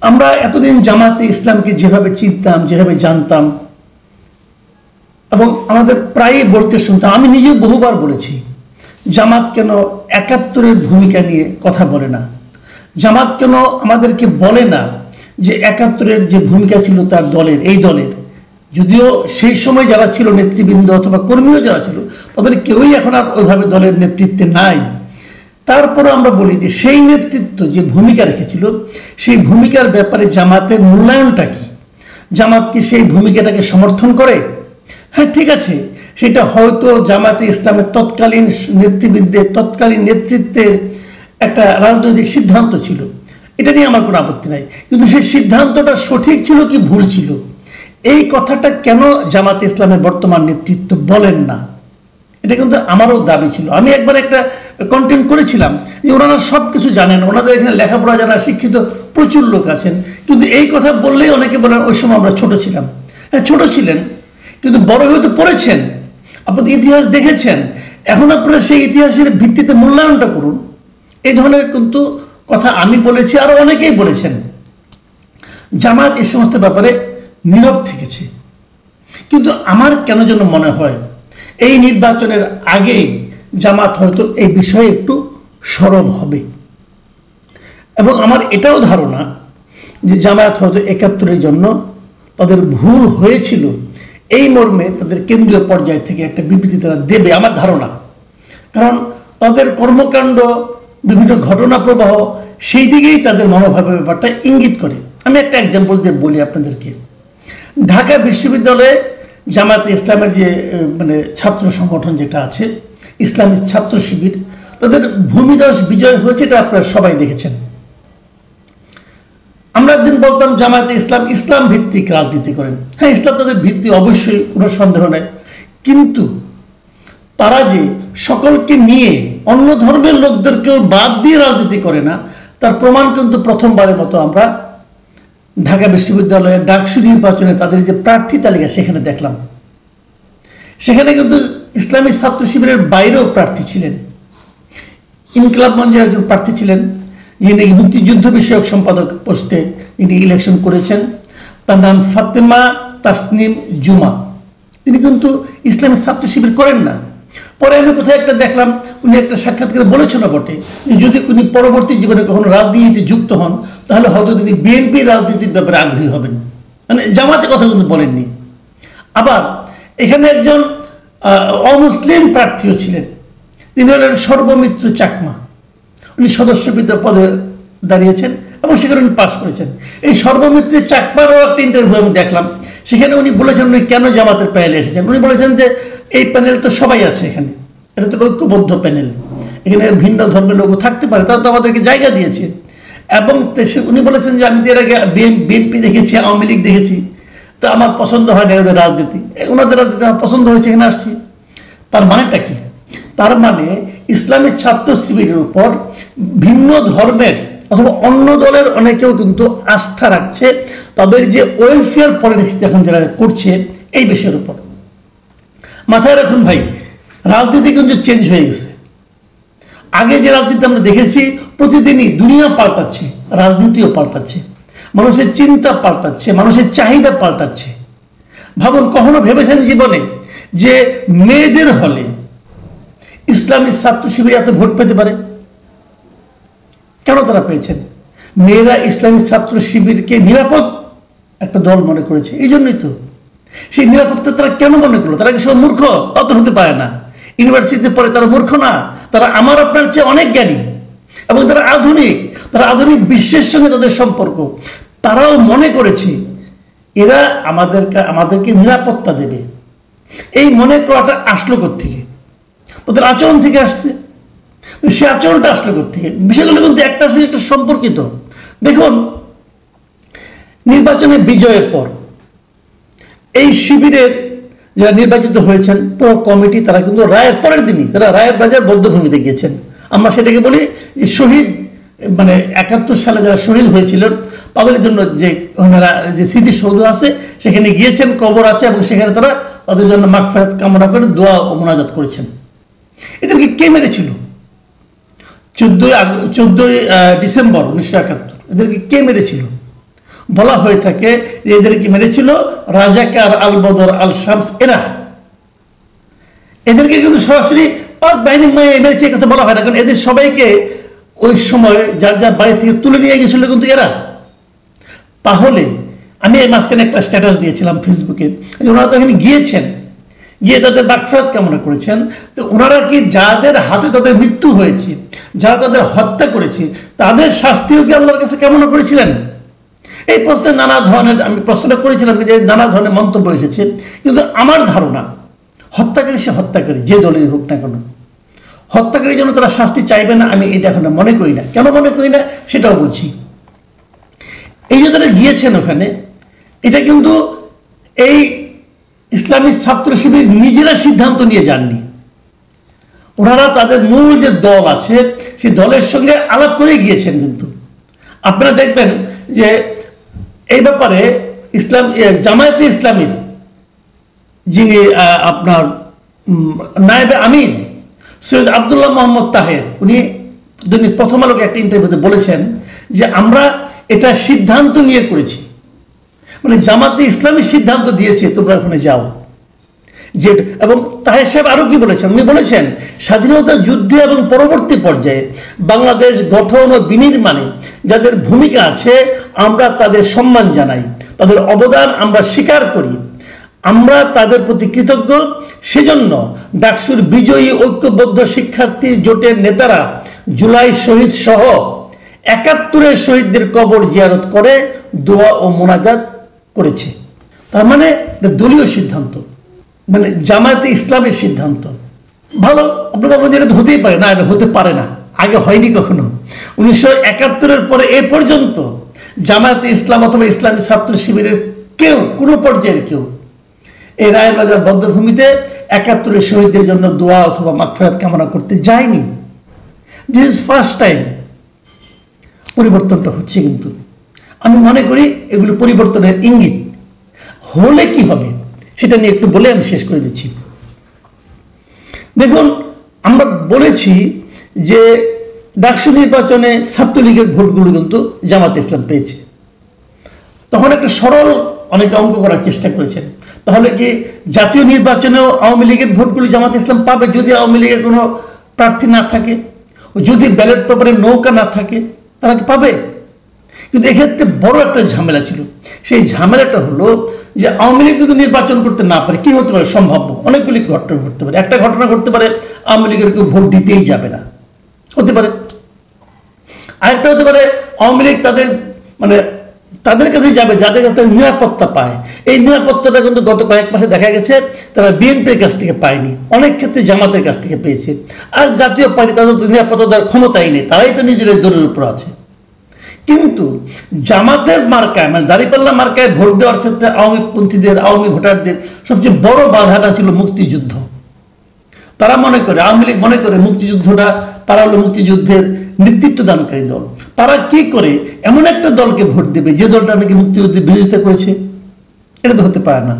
আমরা এতদিন জামাতে ইসলামকে যেভাবে চিনতাম, যেভাবে জানতাম, এবং আমাদের প্রায়ই বলতে শুনতাম, আমি নিজেও বহুবার বলেছি, জামাত কেন ৭১-এর ভূমিকা নিয়ে কথা বলে না? জামাত কেন আমাদেরকে বলে না যে ৭১-এর যে ভূমিকা ছিল তার দলের, এই দলের, যদিও সেই সময় যারা ছিল নেতৃবৃন্দ অথবা কর্মীও যারা ছিল, তাদের কেউই এখন আর ওইভাবে দলের নেতৃত্বে নাই। তারপরে আমরা বলি যে সেই নেতৃত্ব যে ভূমিকা রেখেছিল, সেই ভূমিকার ব্যাপারে জামাতের মূল্যায়নটা কি? জামাত কি সেই ভূমিকাটাকে সমর্থন করে? হ্যাঁ, ঠিক আছে, সেটা হয়তো জামাতে ইসলামের তৎকালীন নেতৃবৃন্দের, তৎকালীন নেতৃত্বের একটা রাজনৈতিক সিদ্ধান্ত ছিল, এটা নিয়ে আমার কোনো আপত্তি নাই। কিন্তু সেই সিদ্ধান্তটা সঠিক ছিল কি ভুল ছিল, এই কথাটা কেন জামাতে ইসলামের বর্তমান নেতৃত্ব বলেন না? এটা কিন্তু আমারও দাবি ছিল। আমি একবার একটা কন্টেন্ট করেছিলাম যে ওনারা সব কিছু জানেন, ওনাদের এখানে লেখাপড়া জানা শিক্ষিত প্রচুর লোক আছেন, কিন্তু এই কথা বললেই অনেকে বলেন ওই সময় আমরা ছোট ছিলাম। হ্যাঁ, ছোট ছিলেন, কিন্তু বড় হয়ে তো পড়েছেন, আপনাদের ইতিহাস দেখেছেন, এখন আপনারা সেই ইতিহাসের ভিত্তিতে মূল্যায়নটা করুন। এই ধরনের কিন্তু কথা আমি বলেছি, আরও অনেকেই বলেছেন। জামাত এই সমস্ত ব্যাপারে নীরব থেকেছে। কিন্তু আমার কেন যেন মনে হয় এই নির্বাচনের আগে জামাত হয়তো এই বিষয়ে একটু সরব হবে, এবং আমার এটাও ধারণা যে জামায়াত হয়তো ৭১-এর জন্য তাদের ভুল হয়েছিল এই মর্মে তাদের কেন্দ্রীয় পর্যায় থেকে একটা বিবৃতি তারা দেবে, আমার ধারণা। কারণ তাদের কর্মকাণ্ড, বিভিন্ন ঘটনা প্রবাহ সেই দিকেই তাদের মনোভাবের ব্যাপারটা ইঙ্গিত করে। আমি একটা এক্সাম্পল দিয়ে বলি আপনাদেরকে। ঢাকা বিশ্ববিদ্যালয়ে জামাতে ইসলামের যে ছাত্র সংগঠন যেটা আছে, ইসলামী ছাত্র শিবির, তাদের ভূমিধস বিজয় হয়েছে, এটা আপনারা সবাই দেখেছেন। আমরা একদিন বলতাম জামাতে ইসলাম ইসলাম ভিত্তিক রাজনীতি করেন। হ্যাঁ, ইসলাম তাদের ভিত্তি, অবশ্যই কোনো সন্দেহ নেই, কিন্তু তারা যে সকলকে নিয়ে অন্য ধর্মের লোকদেরকেও বাদ দিয়ে রাজনীতি করে না, তার প্রমাণ কিন্তু প্রথমবারের মতো আমরা ঢাকা বিশ্ববিদ্যালয়ের ডাকসু নির্বাচনে তাদের যে প্রার্থী তালিকা সেখানে দেখলাম। সেখানে কিন্তু ইসলামী ছাত্র শিবিরের বাইরেও প্রার্থী ছিলেন। ইনকিলাব মঞ্চের একজন প্রার্থী ছিলেন, যিনি মুক্তিযুদ্ধ বিষয়ক সম্পাদক পোস্টে যিনি ইলেকশন করেছেন, তার নাম ফাতেমা তাসনিম জুমা। তিনি কিন্তু ইসলামী ছাত্র শিবির করেন না। পরে আমি কোথায় একটা দেখলাম, উনি একটা সাক্ষাৎকারে বলেছেন বটে যে যদি উনি পরবর্তী জীবনে কখনো রাজনীতিতে যুক্ত হন, তাহলে হয়তো তিনি বিএনপি রাজনীতির ব্যাপারে আগ্রহী হবেন। মানে জামাতে কথা কিন্তু বলেননি। আবার এখানে একজন অমুসলিম প্রার্থীও ছিলেন, তিনি হলেন সর্বমিত্র চাকমা। উনি সদস্যবৃন্দ পদে দাঁড়িয়েছেন এবং সেখানে উনি পাশ করেছেন। এই সর্বমিত্র চাকমারও একটা ইন্টারভিউ আমি দেখলাম, সেখানে উনি বলেছেন উনি কেন জামাতের প্যানেলে এসেছেন। উনি বলেছেন যে এই প্যানেল তো সবাই আছে, এখানে এটা তো ঐক্যবদ্ধ প্যানেল, এখানে ভিন্ন ধর্মের লোকও থাকতে পারে, তারা তো আমাদেরকে জায়গা দিয়েছে। এবং উনি বলেছেন যে আমি তো এর আগে বিএনপি দেখেছি, আওয়ামী লীগ দেখেছি, তো আমার পছন্দ হয় না ওদের রাজনীতি, ওনাদের রাজনীতি আমার পছন্দ হয়েছে, এখানে আসছি। তার মানেটা কি? তার মানে ইসলামী ছাত্র শিবিরের উপর ভিন্ন ধর্মের অথবা অন্য দলের অনেকেও কিন্তু আস্থা রাখছে তাদের যে ওয়েলফেয়ার পলিটিক্স এখন যারা করছে এই বিষয়ের উপর। মাথায় রাখুন ভাই, রাজনীতি কিন্তু চেঞ্জ হয়ে গেছে। আগে যে রাজনীতি আমরা দেখেছি, প্রতিদিনই দুনিয়া পাল্টাচ্ছে, রাজনীতিও পাল্টাচ্ছে, মানুষের চিন্তা পাল্টাচ্ছে, মানুষের চাহিদা পাল্টাচ্ছে। ভাবুন, কখনো ভেবেছেন জীবনে যে মেয়েদের হলে ইসলামী ছাত্র শিবির এত ভোট পেতে পারে? কেন তারা পেয়েছেন? মেয়েরা ইসলামী ছাত্র শিবিরকে নিরাপদ একটা দল মনে করেছে, এই জন্যই তো। সেই নিরাপত্তা তারা কেন মনে করলো? তারা কি সব মূর্খ? তা তো হতে পারে না। ইউনিভার্সিটিতে পড়ে তারা মূর্খ না, তারা আমার আপনার চেয়ে অনেক জ্ঞানী, এবং তারা আধুনিক, তারা আধুনিক বিশ্বের সঙ্গে তাদের সম্পর্ক। তারাও মনে করেছে এরা আমাদেরকে নিরাপত্তা দেবে। এই মনে করাটা আসলো কোত্থেকে? তাদের আচরণ থেকে আসছে। সে আচরণটা আসলো কোত্থেকে? বিষয়গুলো কিন্তু একটার সঙ্গে একটা সম্পর্কিত। দেখুন, নির্বাচনে বিজয়ের পর এই শিবিরের যারা নির্বাচিত হয়েছেন পুরো কমিটি, তারা কিন্তু রায়ের পরের দিনই তারা রায়ের বাজার বৌদ্ধভূমিতে গিয়েছেন। আমরা সেটাকে বলি শহীদ, ৭১ সালে যারা শহীদ হয়েছিলেন তাদের জন্য যে ওনারা যে স্মৃতিসৌধ আছে সেখানে গিয়েছেন, কবর আছে, এবং সেখানে তারা তাদের জন্য মাগফিরাত কামনা করে দোয়া ও মোনাজাত করেছেন। এদেরকে কে মেরেছিল? 14ই ডিসেম্বর 1971 এদেরকে কে মেরেছিল? বলা হয়ে থাকে যে এদেরকে মেরেছিল রাজাকার, আল বদর, আল শামস, এদেরকে কিন্তু সরাসরি পাক বাহিনী মেরেছে কথা বলা হয় না, কারণ এদের সবাইকে ওই সময় যার যার বাড়ি থেকে তুলে নিয়ে গেছিল কিন্তু এরা। তাহলে আমি এই মাঝখানে একটা স্ট্যাটাস দিয়েছিলাম ফেসবুকে, ওনারা তো এখানে গিয়েছেন, গিয়ে তাদের মাগফিরাত কামনা করেছেন, তো ওনারা কি যাদের হাতে তাদের মৃত্যু হয়েছে, যারা তাদের হত্যা করেছে, তাদের শাস্তিও কি আল্লাহর কাছে কামনা করেছিলেন? এই প্রশ্নে নানা ধরনের, আমি প্রশ্নটা করেছিলাম যে নানা ধরনের মন্তব্য এসেছে, কিন্তু আমার ধারণা হত্যাকারী সে হত্যাকারী, যে দলের হোক না কেন, হত্যাকারীর জন্য তারা শাস্তি চাইবে না, আমি এটা এখন মনে করি না। কেন মনে করি না সেটাও বলছি। এই যে তারা গিয়েছেন ওখানে, এটা কিন্তু এই ইসলামী ছাত্র শিবির নিজেরা সিদ্ধান্ত নিয়ে যাননি। ওনারা তাদের মূল যে দল আছে সেই দলের সঙ্গে আলাপ করে গিয়েছেন। কিন্তু আপনারা দেখবেন যে এই ব্যাপারে জামায়াতে ইসলামীর যিনি আপনার নায়েবে আমির সৈয়দ আবদুল্লাহ মোহাম্মদ তাহের, উনি প্রথম আলোকে একটা ইন্টারভিউতে বলেছেন যে আমরা এটা সিদ্ধান্ত নিয়ে করেছি, মানে জামাতে ইসলামী সিদ্ধান্ত দিয়েছে তোমরা ওখানে যাও। যে এবং তাহের সাহেব আরো কি বলেছেন, উনি বলেছেন স্বাধীনতা যুদ্ধে এবং পরবর্তী পর্যায়ে বাংলাদেশ গঠন ও বিনির্মাণে যাদের ভূমিকা আছে আমরা তাদের সম্মান জানাই, তাদের অবদান আমরা স্বীকার করি, আমরা তাদের প্রতি কৃতজ্ঞ। সেজন্য ডাকসুর বিজয়ী ঐক্যবদ্ধ শিক্ষার্থী জোটের নেতারা জুলাই শহীদ সহ ৭১-এর শহীদদের কবর জিয়ারত করে দোয়া ও মোনাজাত করেছে। তার মানে দলীয় সিদ্ধান্ত, মানে জামায়াতে ইসলামের সিদ্ধান্ত। ভালো, আপনি বলবেন যে এটা হতেই পারে না, এটা হতে পারে না, আগে হয়নি কখনো। ১৯৭১-এর পরে এ পর্যন্ত জামায়াতে ইসলাম অথবা ইসলামী ছাত্র শিবিরের কেউ, কোনো পর্যায়ের কেউ এই রায়ের বাজার বদ্ধভূমিতে ৭১-এর শহীদদের জন্য দোয়া অথবা মাগফিরাত কামনা করতে যায়নি। This is first time. পরিবর্তনটা হচ্ছে, কিন্তু আমি মনে করি এগুলো পরিবর্তনের ইঙ্গিত। হলে কি হবে সেটা নিয়ে একটু বলে আমি শেষ করে দিচ্ছি। দেখুন, আমরা বলেছি যে ডাকসু নির্বাচনে ছাত্রলীগের ভোটগুলো কিন্তু জামাত ইসলাম পেয়েছে। তখন একটা সরল অনেকে অঙ্ক করার চেষ্টা করেছেন, তাহলে কি জাতীয় নির্বাচনেও আওয়ামী লীগের ভোটগুলি জামাত ইসলাম পাবে যদি আওয়ামী লীগের কোনো প্রার্থী না থাকে, যদি ব্যালট পেপারে নৌকা না থাকে, তারা কি পাবে? কিন্তু এক্ষেত্রে বড় একটা ঝামেলা ছিল। সেই ঝামেলাটা হলো যে আওয়ামী লীগ যদি নির্বাচন করতে না পারে, কি হতে পারে? সম্ভাব্য অনেকগুলি ঘটনা ঘটতে পারে। একটা ঘটনা ঘটতে পারে আওয়ামী লীগের কেউ ভোট দিতেই যাবে না, হতে পারে। আরেকটা হতে পারে আওয়ামী লীগ তাদের কাছে যাবে যাদের কাছে নিরাপত্তা পায়। এই নিরাপত্তাটা কিন্তু গত কয়েক মাসে দেখা গেছে তারা বিএনপির কাছ থেকে পায়নি, অনেক ক্ষেত্রে জামাতের কাছ থেকে পেয়েছে। আর জাতীয় পার্টি তাদের তো নিরাপত্তা দেওয়ার ক্ষমতাই নেই, তারাই তো নিজেদের দলের উপর আছে। কিন্তু জামাতের মার্কায়, মানে দাঁড়িপাল্লা মার্কায় ভোট দেওয়ার ক্ষেত্রে আওয়ামীপন্থীদের, আওয়ামী ভোটারদের সবচেয়ে বড় বাধাটা ছিল মুক্তিযুদ্ধ। তারা মনে করে, আওয়ামী লীগ মনে করে মুক্তিযুদ্ধটা, তারা হলো মুক্তিযুদ্ধের নেতৃত্ব দানকারী দল। তারা কি করে এমন একটা দলকে ভোট দেবে যে দলটা নাকি মুক্তিযুদ্ধের বিরোধিতা করেছে? এটা তো হতে পারে না।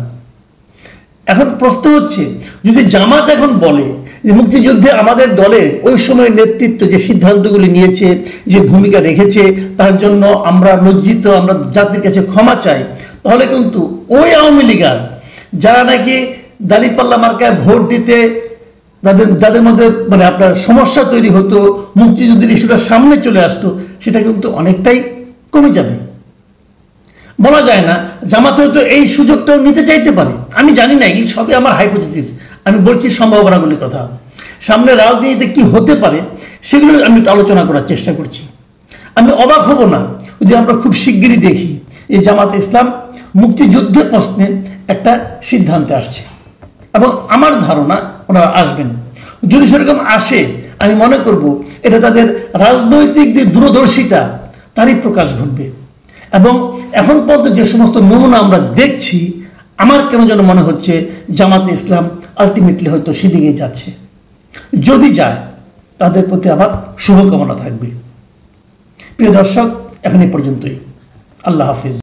এখন প্রশ্ন হচ্ছে, যদি জামাত এখন বলে যে মুক্তিযুদ্ধে আমাদের দলের ওই সময় নেতৃত্ব যে সিদ্ধান্তগুলি নিয়েছে, যে ভূমিকা রেখেছে, তার জন্য আমরা লজ্জিত, আমরা জাতির কাছে ক্ষমা চাই, তাহলে কিন্তু ওই আওয়ামী লীগার যারা নাকি দাঁড়িপাল্লা মার্কায় ভোট দিতে যাদের মধ্যে আপনার সমস্যা তৈরি হতো, মুক্তিযুদ্ধের ইস্যুটা সামনে চলে আসতো, সেটা কিন্তু অনেকটাই কমে যাবে। বলা যায় না, জামাত হয়তো এই সুযোগটাও নিতে চাইতে পারে, আমি জানি না, এই সবই আমার হাইপোথেসিস। আমি বলছি সম্ভাবনাগুলির কথা। সামনে রাজনীতিতে কি হতে পারে সেগুলো আমি আলোচনা করার চেষ্টা করছি। আমি অবাক হব না যদি আমরা খুব শিগগিরই দেখি এই জামাতে ইসলাম মুক্তিযুদ্ধের প্রশ্নে একটা সিদ্ধান্তে আসছে, এবং আমার ধারণা ওনারা আসবেন। যদি সেরকম আসে, আমি মনে করব এটা তাদের রাজনৈতিক যে দূরদর্শিতা তারই প্রকাশ ঘটবে। এবং এখন পর্যন্ত যে সমস্ত নমুনা আমরা দেখছি, আমার কেন যেন মনে হচ্ছে জামাতে ইসলাম আলটিমেটলি হয়তো সেদিকে যাচ্ছে। যদি যায়, তাদের প্রতি আমার শুভকামনা থাকবে। প্রিয় দর্শক, এখন এই পর্যন্তই। আল্লাহ হাফিজ।